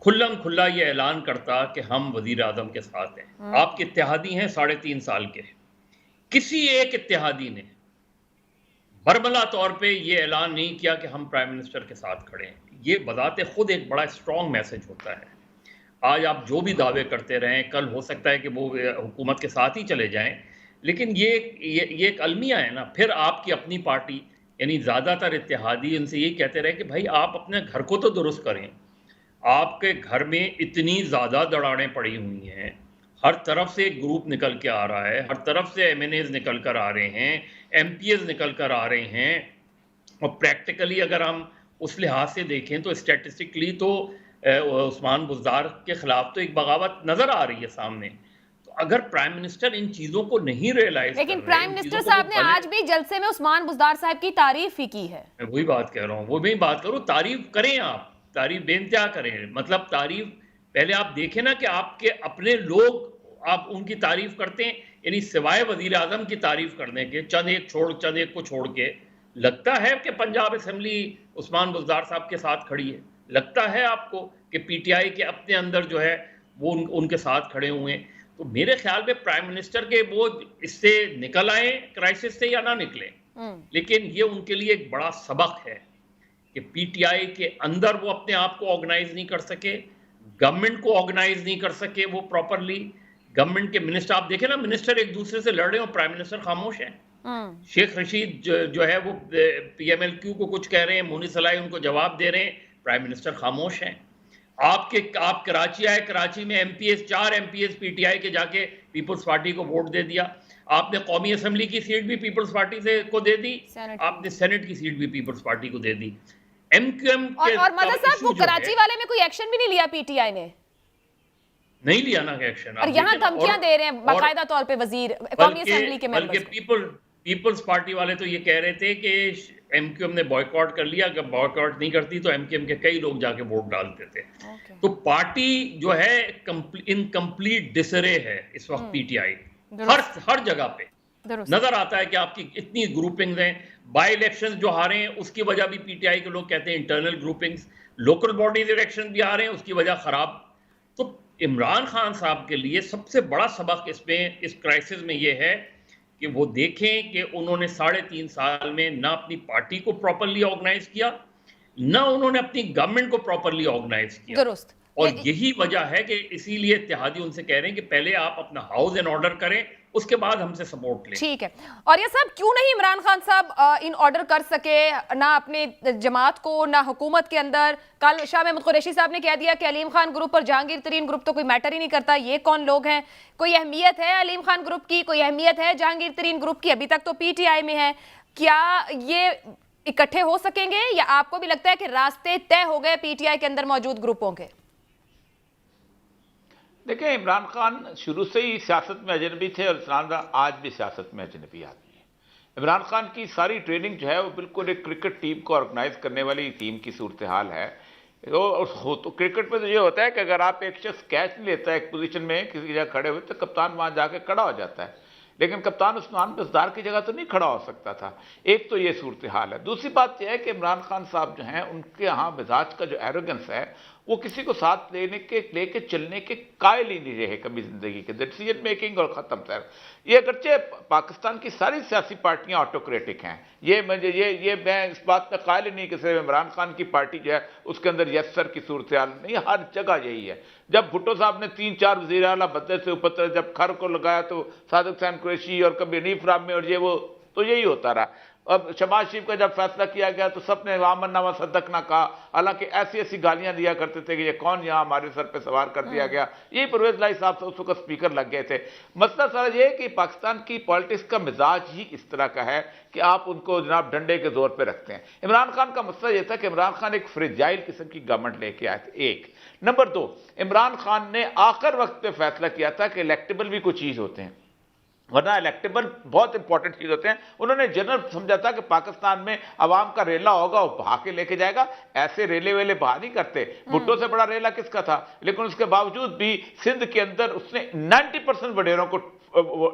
کھلم کھلا یہ اعلان کرتا کہ ہم وزیر اعظم کے ساتھ ہیں. آپ کے اتحادی ہیں 3.5 سال کے، کسی ایک اتحادی نے برملا طور پہ یہ اعلان نہیں کیا کہ ہم پرائم منسٹر کے ساتھ کھڑے ہیں. یہ بذات خود ایک بڑا اسٹرانگ میسج ہوتا ہے. آج آپ جو بھی دعوے کرتے رہیں، کل ہو سکتا ہے کہ وہ حکومت کے ساتھ ہی چلے جائیں، لیکن یہ ایک المیہ ہے نا. پھر آپ کی اپنی پارٹی یعنی زیادہ تر اتحادی ان سے یہی کہتے رہے کہ بھائی آپ اپنے گھر کو تو درست کریں. آپ کے گھر میں اتنی زیادہ دراڑیں پڑی ہوئی ہیں، ہر طرف سے ایک گروپ نکل کے آ رہا ہے، ہر طرف سے ایم این ایز نکل کر آ رہے ہیں، ایم پی ایز نکل کر آ رہے ہیں، اور پریکٹیکلی اگر ہم اس لحاظ سے دیکھیں تو اسٹیٹسٹکلی تو عثمان بزدار کے خلاف تو ایک بغاوت نظر آ رہی ہے سامنے. تو اگر پرائم منسٹر ان چیزوں کو نہیں ریئلائز لیکن پرائم منسٹر صاحب نے آج بھی جلسے میں عثمان بزدار صاحب کی تعریف ہی کی ہے. میں وہی بات کہہ رہا ہوں، وہ میں بات کروں، تعریف کریں، آپ تعریف بے انتہا کریں. مطلب تعریف پہلے آپ دیکھیں نا کہ آپ کے اپنے لوگ آپ ان کی تعریف کرتے ہیں، یعنی سوائے وزیر اعظم کی تعریف کرنے کے چند ایک کو چھوڑ کے لگتا ہے کہ پنجاب اسمبلی عثمان بزدار صاحب کے ساتھ کھڑی ہے؟ لگتا ہے آپ کو کہ پی ٹی آئی کے اپنے اندر جو ہے وہ ان کے ساتھ کھڑے ہوئے ہیں؟ تو میرے خیال میں پرائم منسٹر کے وہ اس سے نکل آئیں کرائسس سے یا نہ نکلیں، لیکن یہ ان کے لیے ایک بڑا سبق ہے کہ پی ٹی آئی کے اندر وہ اپنے آپ کو آرگنائز نہیں کر سکے، گورنمنٹ کو آرگنائز نہیں کر سکے وہ پراپرلی. گورنمنٹ کے منسٹر آپ دیکھیں نا، منسٹر ایک دوسرے سے لڑ رہے ہیں اور پرائم منسٹر خاموش ہیں. شیخ رشید جو ہے وہ پی ایم ایل کیو کو کچھ کہہ رہے ہیں، مونی صلاحی ان کو جواب دے رہے ہیں، پرائم منسٹر خاموش ہیں. آپ کراچی آئے، کراچی میں M P S 4 M P S P T I کے جا کے پیپلز پارٹی کو ووٹ دے دیا. آپ نے قومی اسمبلی کی سیٹ بھی پیپلز پارٹی کو دے دی، آپ نے سینٹ کی سیٹ بھی پیپلز پارٹی کو دے دی. ایم کیو ایم اور مدد صاحب وہ کراچی والے میں کوئی ایکشن بھی نہیں لیا، پی ٹی آئی نے نہیں لیا نا ایکشن. اور یہاں دھمکیاں دے رہے ہیں باقاعدہ طور پہ وزیر قومی اسمبلی کے ممبرز کو. پیپلز پارٹی والے تو یہ کہہ رہے تھے کہ ایم کیو ایم نے بوائیکاٹ کر لیا، اگر بوائیکاٹ نہیں کرتی تو ایم کیو ایم کے کئی لوگ جا کے ووٹ ڈالتے تھے. تو پارٹی جو ہے انکمپلیٹ ڈسرے ہے اس وقت. پی ٹی آئی ہر جگہ پہ نظر آتا ہے کہ آپ کی اتنی گروپنگز ہیں. بائی الیکشن جو ہارے ہیں اس کی وجہ بھی پی ٹی آئی کے لوگ کہتے ہیں internal groupings. Local bodies election بھی آ رہے ہیں اس کی وجہ خراب. تو عمران خان صاحب کے لیے سب سے بڑا سبق اس کرائسس میں یہ ہے کہ وہ دیکھیں کہ انہوں نے 3.5 سال میں نہ اپنی پارٹی کو پراپرلی آرگنائز کیا، نہ انہوں نے اپنی گورنمنٹ کو پراپرلی آرگنائز کیا. درست. اور یہی وجہ ہے کہ اسی لیے اتحادی ان سے کہہ رہے ہیں کہ پہلے آپ اپنا ہاؤس ان آرڈر کریں، اس کے بعد ہم سے سپورٹ لیں. ٹھیک ہے. اور یہ صاحب کیوں نہیں عمران خان صاحب ان آرڈر کر سکے، نہ اپنے جماعت کو نہ حکومت کے اندر؟ کل شاہ محمود قریشی صاحب نے کہہ دیا کہ علیم خان گروپ اور جہانگیر ترین گروپ تو کوئی میٹر ہی نہیں کرتا، یہ کون لوگ ہیں؟ کوئی اہمیت ہے علیم خان گروپ کی، کوئی اہمیت ہے جہانگیر ترین گروپ کی؟ ابھی تک تو پی ٹی آئی میں ہے. کیا یہ اکٹھے ہو سکیں گے یا آپ کو بھی لگتا ہے کہ راستے طے ہو گئے پی ٹی آئی کے اندر موجود گروپوں کے؟ دیکھیں، عمران خان شروع سے ہی سیاست میں اجنبی تھے اور عثمان آج بھی سیاست میں اجنبی آدمی ہے. عمران خان کی ساری ٹریننگ جو ہے وہ بالکل ایک کرکٹ ٹیم کو آرگنائز کرنے والی ٹیم کی صورتحال ہے. تو کرکٹ میں تو یہ ہوتا ہے کہ اگر آپ ایک شخص کیچ نہیں لیتا ہے ایک پوزیشن میں کسی جگہ کھڑے ہوئے تو کپتان وہاں جا کے کھڑا ہو جاتا ہے. لیکن کپتان عثمان بزدار کی جگہ تو نہیں کھڑا ہو سکتا تھا. ایک تو یہ صورتحال ہے. دوسری بات یہ ہے کہ عمران خان صاحب جو ہیں ان کے ہاں مزاج کا جو ایروگنس ہے وہ کسی کو ساتھ لے کے چلنے کے قائل ہی نہیں رہے کبھی زندگی کے. ڈیسیژن میکنگ اور ختم سر. یہ اگرچہ پاکستان کی ساری سیاسی پارٹیاں آٹوکریٹک ہیں, یہ میں اس بات میں قائل ہی نہیں کہ صرف عمران خان کی پارٹی جو ہے اس کے اندر یس سر کی صورتحال نہیں, ہر جگہ یہی ہے. جب بھٹو صاحب نے 3-4 وزیر اعلیٰ بدلے سے اوپر جب کھر کو لگایا تو صادق حسین قریشی اور کبھی حنیف رام میں اور یہ وہ تو یہی ہوتا رہا. اب شہباز شریف کا جب فیصلہ کیا گیا تو سب نے امن نامہ صدق نہ کہا, حالانکہ ایسی گالیاں دیا کرتے تھے کہ یہ کون یہاں ہمارے سر پہ سوار کر دیا گیا. یہ پرویز لائی صاحب اس وقت اسپیکر لگ گئے تھے. مسئلہ سارا یہ ہے کہ پاکستان کی پالیٹکس کا مزاج ہی اس طرح کا ہے کہ آپ ان کو جناب ڈنڈے کے زور پہ رکھتے ہیں. عمران خان کا مسئلہ یہ تھا کہ عمران خان ایک فریجائل قسم کی گورنمنٹ لے کے آئے تھے. ایک نمبر 2, عمران خان نے آخر وقت پہ فیصلہ کیا تھا کہ الیکٹیبل بھی کوئی چیز ہوتے ہیں, ورنہ الیکٹیبل بہت امپورٹنٹ چیز ہوتے ہیں. انہوں نے جنرل سمجھا تھا کہ پاکستان میں عوام کا ریلا ہوگا وہ بہا کے لے کے جائے گا. ایسے ریلے ویلے بہا نہیں کرتے. بھٹو سے بڑا ریلا کس کا تھا, لیکن اس کے باوجود بھی سندھ کے اندر اس نے 90% وڈیروں کو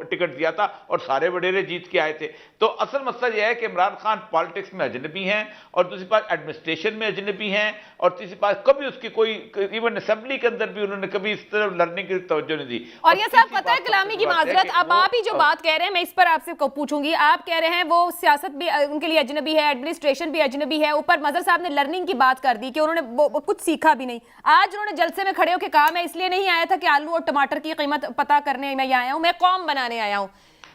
ٹکٹ دیا تھا اور سارے وڈیرے جیت کے آئے تھے. تو اصل مسئلہ یہ ہے کہ عمران خان پالیٹکس میں اجنبی ہیں, اور دوسری بات ایڈمنسٹریشن میں اجنبی ہیں, اور تیسری بات کبھی اس کی کوئی ایون اسمبلی کے اندر بھی انہوں نے کبھی اس طرح لرننگ کی توجہ نہیں دی. اور یہ صاحب پتہ ہے کلامی کی معذرت, اب آپ ہی جو بات کہہ رہے ہیں میں اس پر آپ سے پوچھوں گی. آپ کہہ رہے ہیں وہ سیاست بھی ان کے لیے اجنبی ہے, ایڈمنسٹریشن بھی اجنبی ہے, اوپر مظہر صاحب نے لرننگ کی بات کر دی کہ انہوں نے کچھ سیکھا بھی نہیں. آج انہوں نے جلسے میں کھڑے ہو کے کہا میں اس لیے نہیں آیا تھا کہ آلو اور ٹماٹر کی قیمت پتہ کرنے میں آیا ہوں, میں قوم بنانے آیا ہوں.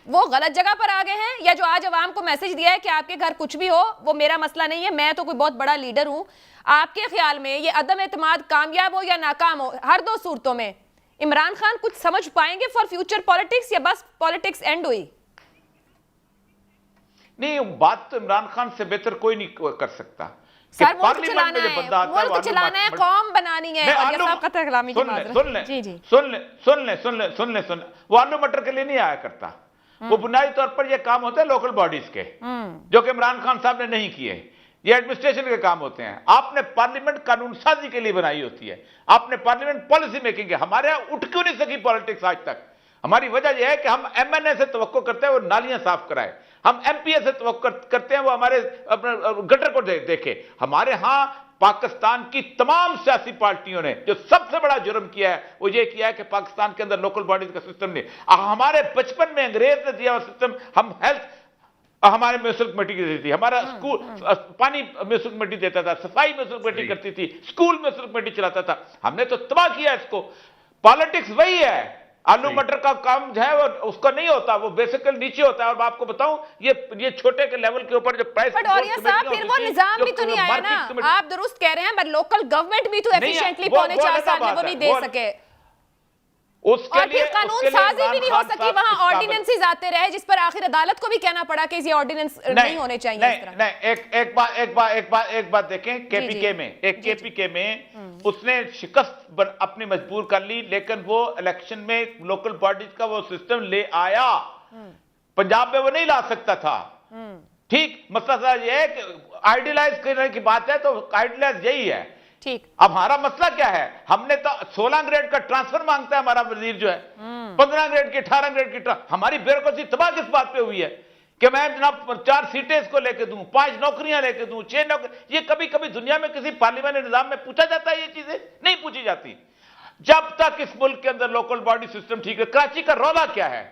وہ غلط جگہ پر آ گئے ہیں, یا جو آج عوام کو میسج دیا ہے کہ آپ کے گھر کچھ بھی ہو وہ میرا مسئلہ نہیں ہے, میں تو کوئی بہت بڑا لیڈر ہوں. آپ کے خیال میں یہ عدم اعتماد کامیاب ہو یا ناکام ہو, ہر دو صورتوں میں عمران خان کچھ سمجھ پائیں گے فار فیوچر پالیٹکس, یا بس پالیٹکس اینڈ ہوئی؟ نہیں, بات تو عمران خان سے بہتر کوئی نہیں کر سکتا. سر ملک چلانا ہے, ملک چلانا ہے, قوم بنانی ہے. اور یہ صاحب قطع کلامی کی معذرت. جی جی سن لیں وہ آلو مٹر کے لیے نہیں آیا کرتا. وہ بنیادی طور پر یہ کام ہوتے ہیں لوکل باڈیز کے, جو کہ عمران خان صاحب نے نہیں کیے. یہ ایڈمنسٹریشن کے کام ہوتے ہیں. آپ نے پارلیمنٹ قانون سازی کے لیے بنائی ہوتی ہے, آپ نے پارلیمنٹ پالیسی میکنگ ہے. ہمارے یہاں اٹھ کیوں نہیں سکی پالیٹکس آج تک؟ ہماری وجہ یہ ہے کہ ہم ایم این اے سے توقع کرتے ہیں وہ نالیاں صاف کرائے, ہم ایم پی اے سے توقع کرتے ہیں وہ ہمارے گٹر کو دیکھے. ہمارے ہاں پاکستان کی تمام سیاسی پارٹیوں نے جو سب سے بڑا جرم کیا ہے وہ یہ کیا ہے کہ پاکستان کے اندر لوکل باڈیز کا سسٹم نہیں. ہمارے بچپن میں انگریز نے دیا ہوا سسٹم, ہم ہیلتھ ہمارے میونسپل کمیٹی کی دیتی تھی, ہمارا اسکول پانی میونسپل کمیٹی دیتا تھا, صفائی میونسپل کمیٹی کرتی تھی, اسکول میونسپل کمیٹی چلاتا تھا. ہم نے تو تباہ کیا اس کو. پالیٹکس وہی ہے, آلو مٹر کا کام جو ہے وہ اس کا نہیں ہوتا, وہ بیسیکل نیچے ہوتا ہے. اور میں آپ کو بتاؤں یہ چھوٹے کے لیول کے اوپر جو پرائس بٹ اور یہ صاحب پھر وہ نظام بھی تو نہیں آیا نا. آپ درست کہہ رہے ہیں, بٹ لوکل گورنمنٹ بھی تو ایفیشینٹلی پونے 4 سال میں وہ نہیں دے سکے. اور پھر قانون سازی بھی نہیں ہو سکی, وہاں آرڈیننسز آتے رہے جس پر آخر عدالت کو بھی کہنا پڑا کہ یہ آرڈیننس نہیں ہونے چاہیے اس طرح. ایک بات دیکھیں, کے پی کے میں اس نے شکست اپنی مجبور کر لی, لیکن وہ الیکشن میں لوکل باڈیز کا وہ سسٹم لے آیا. پنجاب میں وہ نہیں لا سکتا تھا. ٹھیک, مسئلہ یہ ہے کہ آئیڈیلائز کرنے کی بات ہے تو آئیڈیلائز یہی ہے. اب ہمارا مسئلہ کیا ہے, ہم نے تو 16 گریڈ کا ٹرانسفر مانگتا ہے ہمارا وزیر جو ہے, 15 گریڈ کی 18 گریڈ کی. ہماری بیوروکریسی تباہ کس بات پہ ہوئی ہے کہ میں جناب 4 سیٹیں اس کو لے کے دوں, 5 نوکریاں لے کے دوں, 6 نوکریاں. یہ کبھی کبھی دنیا میں کسی پارلیمانی نظام میں پوچھا جاتا ہے؟ یہ چیزیں نہیں پوچھی جاتی. جب تک اس ملک کے اندر لوکل باڈی سسٹم ٹھیک ہے. کراچی کا رولا کیا ہے,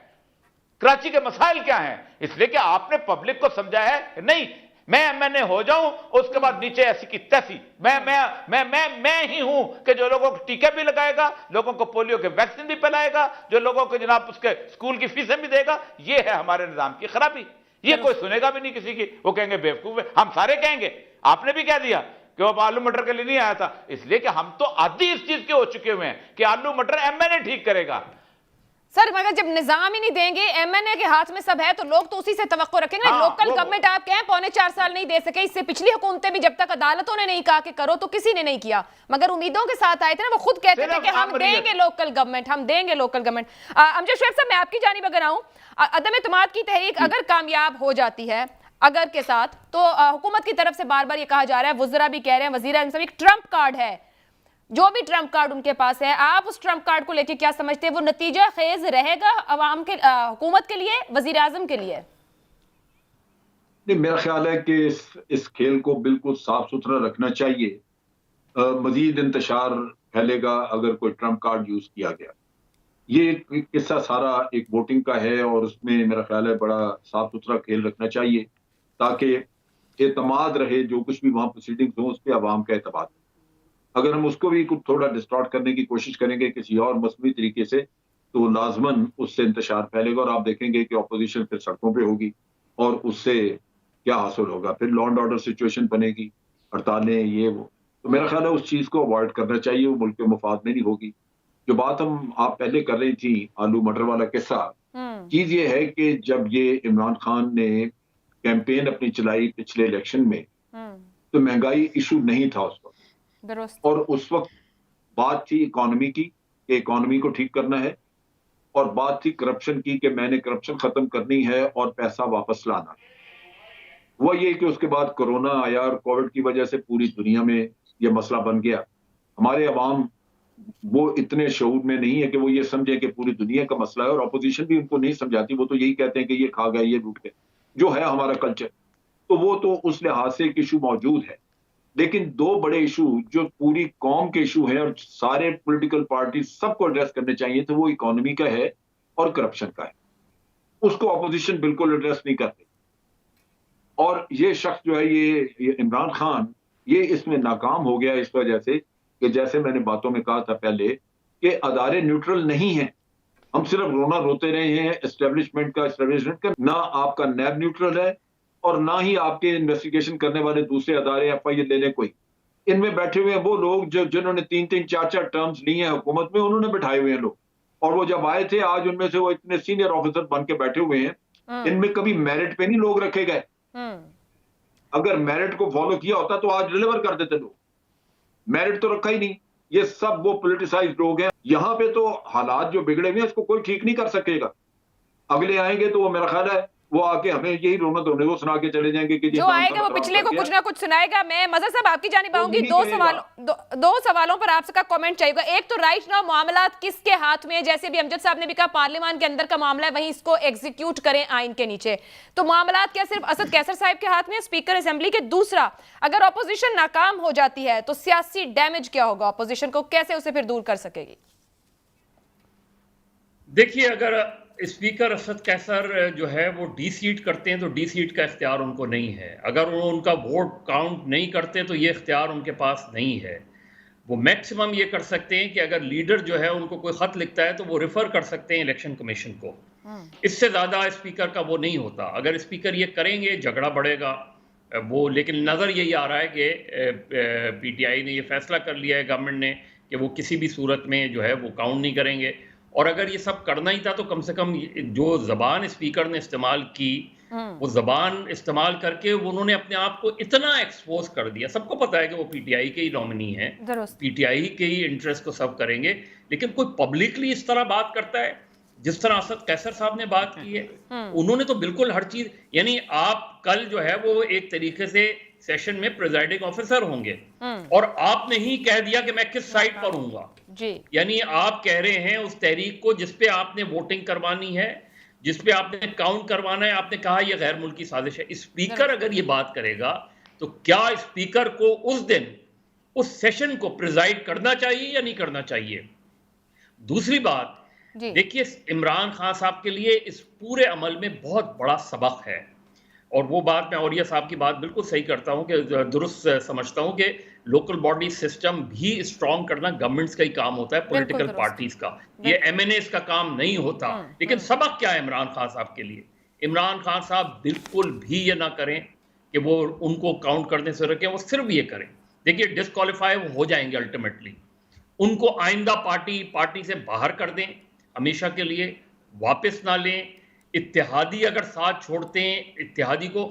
کراچی کے مسائل کیا ہیں؟ اس لیے کہ آپ نے پبلک کو سمجھا ہے نہیں میں ایم این اے ہو جاؤں اس کے بعد نیچے ایسی کی تیسی میں ہی ہوں کہ جو لوگوں کو ٹیکے بھی لگائے گا, لوگوں کو پولیو کے ویکسین بھی پلائے گا, جو لوگوں کو جناب اس کے اسکول کی فیسیں بھی دے گا. یہ ہے ہمارے نظام کی خرابی. یہ کوئی سنے گا بھی نہیں کسی کی. وہ کہیں گے بیوقوف ہے, ہم سارے کہیں گے. آپ نے بھی کہہ دیا کہ وہ آلو مٹر کے لیے نہیں آیا تھا, اس لیے کہ ہم تو عادی اس چیز کے ہو چکے ہوئے ہیں کہ آلو مٹر ایم این اے ٹھیک کرے گا. سر مگر جب نظام ہی نہیں دیں گے, ایم این اے کے ہاتھ میں سب ہے, تو لوگ تو اسی سے توقع رکھیں گے. لوکل گورنمنٹ آپ کہیں پونے 4 سال نہیں دے سکے, اس سے پچھلی حکومتیں بھی جب تک عدالتوں نے نہیں کہا کہ کرو تو کسی نے نہیں کیا, مگر امیدوں کے ساتھ آئے تھے نا. وہ خود کہتے تھے کہ ہم دیں گے لوکل گورنمنٹ, ہم دیں گے لوکل گورنمنٹ. امجد شعیب صاحب میں آپ کی جانب اگر آؤں, عدم اعتماد کی تحریک اگر کامیاب ہو جاتی ہے اگر کے ساتھ, تو حکومت کی طرف سے بار بار یہ کہا جا رہا ہے, وزراء بھی کہہ رہے ہیں, وزیر اعظم ایک ٹرمپ کارڈ ہے, جو بھی ٹرمپ کارڈ ان کے پاس ہے، آپ اس ٹرمپ کارڈ کو لے کے کیا سمجھتے ہیں؟ وہ نتیجہ خیز رہے گا عوام کے، حکومت کے لیے، وزیر اعظم کے لیے؟ نہیں، میرا خیال ہے کہ اس کھیل کو بالکل صاف ستھرا رکھنا چاہیے. مزید انتشار پھیلے گا اگر کوئی ٹرمپ کارڈ یوز کیا گیا. یہ قصہ سارا ایک ووٹنگ کا ہے اور اس میں میرا خیال ہے بڑا صاف ستھرا کھیل رکھنا چاہیے تاکہ اعتماد رہے. جو کچھ بھی وہاں پروسیڈنگز ہوں اس پہ عوام کا اعتماد. اگر ہم اس کو بھی تھوڑا ڈسٹارٹ کرنے کی کوشش کریں گے کسی اور مصنوعی طریقے سے تو لازماً اس سے انتشار پھیلے گا اور آپ دیکھیں گے کہ اپوزیشن پھر سڑکوں پہ ہوگی اور اس سے کیا حاصل ہوگا؟ پھر لا اینڈ آرڈر سچویشن بنے گی، ہڑتالیں، یہ وہ. تو میرا خیال ہے اس چیز کو اوائڈ کرنا چاہیے، وہ ملک کے مفاد میں نہیں ہوگی. جو بات آپ پہلے کر رہی تھی آلو مٹر والا قصہ، چیز یہ ہے کہ جب یہ عمران خان نے کیمپین اپنی چلائی پچھلے الیکشن میں تو مہنگائی ایشو نہیں تھا اس وقت، درست. اور اس وقت بات تھی اکانومی کی کہ اکانومی کو ٹھیک کرنا ہے، اور بات تھی کرپشن کی کہ میں نے کرپشن ختم کرنی ہے اور پیسہ واپس لانا. وہ یہ کہ اس کے بعد کورونا آیا اور کووڈ کی وجہ سے پوری دنیا میں یہ مسئلہ بن گیا. ہمارے عوام وہ اتنے شعور میں نہیں ہے کہ وہ یہ سمجھے کہ پوری دنیا کا مسئلہ ہے، اور اپوزیشن بھی ان کو نہیں سمجھاتی. وہ تو یہی کہتے ہیں کہ یہ کھا گئے، یہ لوٹ گئے، جو ہے ہمارا کلچر. تو وہ تو اس لحاظ سے ایک ایشو موجود ہے. لیکن دو بڑے ایشو جو پوری قوم کے ایشو ہیں اور سارے پولیٹیکل پارٹی سب کو ایڈریس کرنے چاہیے، تو وہ اکانومی کا ہے اور کرپشن کا ہے. اس کو اپوزیشن بالکل ایڈریس نہیں کرتے. اور یہ شخص جو ہے یہ عمران خان یہ اس میں ناکام ہو گیا اس وجہ سے کہ جیسے میں نے باتوں میں کہا تھا پہلے کہ ادارے نیوٹرل نہیں ہیں. ہم صرف رونا روتے رہے ہیں اسٹیبلشمنٹ کا. نہ آپ کا نیب نیوٹرل ہے اور نہ ہی آپ کے انویسٹیگیشن کرنے والے دوسرے ادارے ایف آئی اے لے لیں کوئی. ان میں بیٹھے ہوئے ہیں وہ لوگ جنہوں نے 3-3 4-4 ٹرمز لی ہیں حکومت میں، انہوں نے بٹھائے ہوئے ہیں لوگ. اور وہ جب آئے تھے آج ان میں سے وہ اتنے سینئر آفیسر بن کے بیٹھے ہوئے ہیں. ان میں کبھی میرٹ پہ نہیں لوگ رکھے گئے. اگر میرٹ کو فالو کیا ہوتا تو آج ڈیلیور کر دیتے لوگ. میرٹ تو رکھا ہی نہیں. یہ سب وہ پولیٹیسائزڈ لوگ ہیں. یہاں پہ تو حالات جو بگڑے ہوئے ہیں اس کو کوئی ٹھیک نہیں کر سکے گا. اگلے آئیں گے تو وہ میرا خیال ہے وہ آ کے ہمیں یہی رونا دھونے کو سنا کے چلے جائیں گے کہ جو آئے گا وہ پچھلے کو کچھ نہ کچھ سنائے گا. میں مظہر صاحب آپ کی جانب آؤں گی. دو سوالوں پر آپ سے کا کامنٹ چاہیے گا. ایک تو رائٹ ناؤ معاملات کس کے ہاتھ میں ہے؟ جیسے بھی امجد صاحب نے بھی کہا پارلیمان کے اندر کا معاملہ ہے، وہیں اس کو ایگزیکیوٹ کریں آئین کے نیچے. تو معاملات کیا صرف اسد قیصر صاحب کے ہاتھ میں ہے، اسپیکر اسمبلی کے؟ دوسرا، اگر اپوزیشن ناکام ہو جاتی ہے تو سیاسی ڈیمیج کیا ہوگا؟ اپوزیشن کو کیسے اسے پھر دور کر سکے گی؟ دیکھیے، اگر اسپیکر اسد قیصر جو ہے وہ ڈی سیٹ کرتے ہیں تو ڈی سیٹ کا اختیار ان کو نہیں ہے. اگر وہ ان کا ووٹ کاؤنٹ نہیں کرتے تو یہ اختیار ان کے پاس نہیں ہے. وہ میکسیمم یہ کر سکتے ہیں کہ اگر لیڈر جو ہے ان کو کوئی خط لکھتا ہے تو وہ ریفر کر سکتے ہیں الیکشن کمیشن کو. اس سے زیادہ اسپیکر کا وہ نہیں ہوتا. اگر اسپیکر یہ کریں گے جھگڑا بڑھے گا وہ. لیکن نظر یہی آ رہا ہے کہ پی ٹی آئی نے یہ فیصلہ کر لیا ہے گورنمنٹ نے کہ وہ کسی بھی صورت میں جو ہے وہ کاؤنٹ نہیں کریں گے. اور اگر یہ سب کرنا ہی تھا تو کم سے کم جو زبان اسپیکر نے استعمال کی وہ زبان استعمال کر کے انہوں نے اپنے آپ کو اتنا ایکسپوز کر دیا. سب کو پتا ہے کہ وہ پی ٹی آئی کے ہی نامنی ہیں، پی ٹی آئی کے ہی انٹرسٹ کو سب کریں گے. لیکن کوئی پبلکلی اس طرح بات کرتا ہے جس طرح اسد قیصر صاحب نے بات کی ہے. انہوں نے تو بالکل ہر چیز، یعنی آپ کل جو ہے وہ ایک طریقے سے سیشن میں پریزائڈنگ آفیسر ہوں گے اور آپ نے ہی کہہ دیا کہ میں کس سائٹ پر ہوں گا. یعنی آپ کہہ رہے ہیں اس تحریک کو جس پہ آپ نے ووٹنگ کروانی ہے، جس پہ آپ نے کاؤنٹ کروانا ہے، آپ نے کہا یہ غیر ملکی سازش ہے. اسپیکر اگر یہ بات کرے گا تو کیا اسپیکر کو اس دن اس سیشن کو پریزائڈ کرنا چاہیے یا نہیں کرنا چاہیے؟ دوسری بات، دیکھیے عمران خان صاحب کے لیے اس پورے عمل میں بہت بڑا سبق ہے. اور وہ بات میں اوریہ صاحب کی بات بالکل صحیح کرتا ہوں کہ درست سمجھتا ہوں کہ لوکل باڈی سسٹم بھی اسٹرانگ کرنا گورنمنٹس کا ہی کام ہوتا ہے، پولیٹیکل پارٹیز کا. یہ ایم این ایز کا کام نہیں ہوتا. لیکن سبق کیا ہے عمران خان صاحب کے لیے؟ عمران خان صاحب بالکل بھی یہ نہ کریں کہ وہ ان کو کاؤنٹ کرنے سے رکھیں، وہ صرف یہ کریں. دیکھیے ڈسکوالیفائی ہو جائیں گے الٹیمیٹلی. ان کو آئندہ پارٹی سے باہر کر دیں، ہمیشہ کے لیے واپس نہ لیں. اتحادی اگر ساتھ چھوڑتے ہیں، اتحادی کو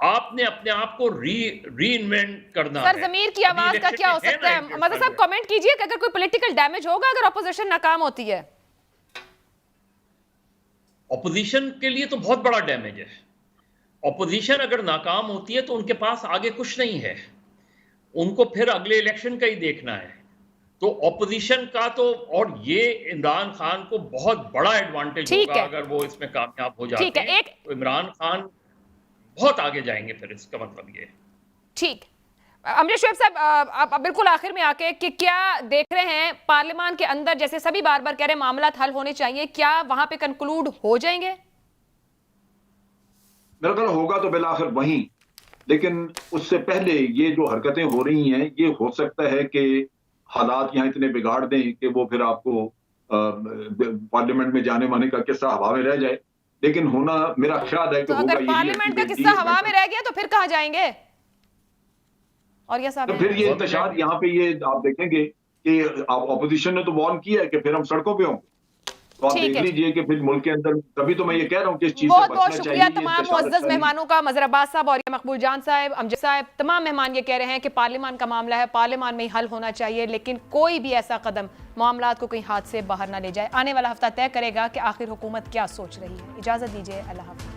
آپ نے اپنے آپ کو ری انوینٹ کرنا ہے. سر ضمیر کی آواز کا کیا ہو سکتا ہے؟ مظہر صاحب کمنٹ کیجئے کہ اگر کوئی پولیٹیکل ڈیمیج ہوگا اگر اپوزیشن ناکام ہوتی ہے. اپوزیشن کے لیے تو بہت بڑا ڈیمیج ہے. اپوزیشن اگر ناکام ہوتی ہے تو ان کے پاس آگے کچھ نہیں ہے. ان کو پھر اگلے الیکشن کا ہی دیکھنا ہے. तो ऑपोजिशन का तो, और ये इमरान खान को बहुत बड़ा एडवांटेज होगा अगर वो इसमें कामयाब हो जाते हैं। तो इमरान खान बहुत आगे जाएंगे फिर, इसका मतलब ये। ठीक, अमजद शोएब साहब, आप बिल्कुल आखिर में आके कि क्या देख रहे हैं पार्लियामान के अंदर, जैसे सभी बार बार कह रहे हैं मामला हल होने चाहिए, क्या वहां पे कंक्लूड हो जाएंगे? मेरा ख्याल होगा तो बिलाखिर वहीं, लेकिन उससे पहले ये जो हरकतें हो रही हैं, ये हो सकता है कि हालात यहाँ इतने बिगाड़ दें कि वो फिर आपको पार्लियामेंट में जाने माने का किस्सा हवा में रह जाए। लेकिन होना मेरा ख्याल है कि तो होगा अगर पार्लियामेंट का किस्सा हवा में रह गया तो फिर कहाँ जाएंगे? और ये साहब, तो फिर ये इंतशार यहाँ पे ये आप देखेंगे कि ऑपोजिशन ने तो वार्न किया है कि फिर हम सड़कों पे होंगे। तो आप देख लीजिए कि फिर मुल्क के अंदर, तभी तो मैं ये कह रहा हूँ कि इस चीज से बचना चाहिए। बहुत बहुत शुक्रिया तमाम मुअज़्ज़ज़ मेहमानों का, मज़हर अब्बास साहब और मकबूल जान साहब, अमजद साहब, तमाम मेहमान ये कह रहे हैं कि पार्लियामान का मामला है, पार्लियामान में ही हल होना चाहिए, लेकिन कोई भी ऐसा कदम मामलात को कहीं हाथ से बाहर ना ले जाए। आने वाला हफ्ता तय करेगा कि आखिर हुकूमत क्या सोच रही है। इजाज़त दीजिए, अल्लाह हाफ़िज़।